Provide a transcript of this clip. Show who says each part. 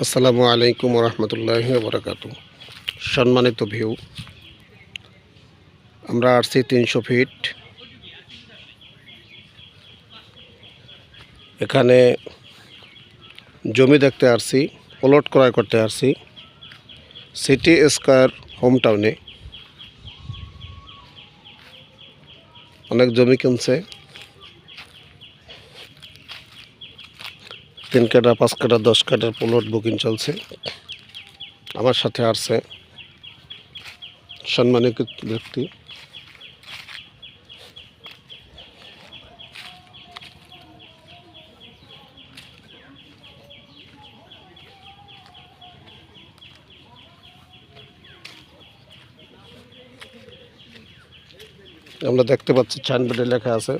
Speaker 1: আসসালামু আলাইকুম রহমতুল্লাহি ওয়া বারাকাতুহু। সম্মানিত ভিউ, আমরা আসছি 300 ফিট। এখানে জমি দেখতে আসছি, প্লট ক্রয় করতে আসছি সিটি স্কয়ার হোম টাউনে। অনেক জমি কিনছে, 3 কাঠা 5 কাঠা 10 কাঠার প্লট বুকিং চলছে। আমার সাথে আসছে সম্মানিত ব্যক্তি। আমরা দেখতে পাচ্ছি সাইনবোর্ডে লেখা আছে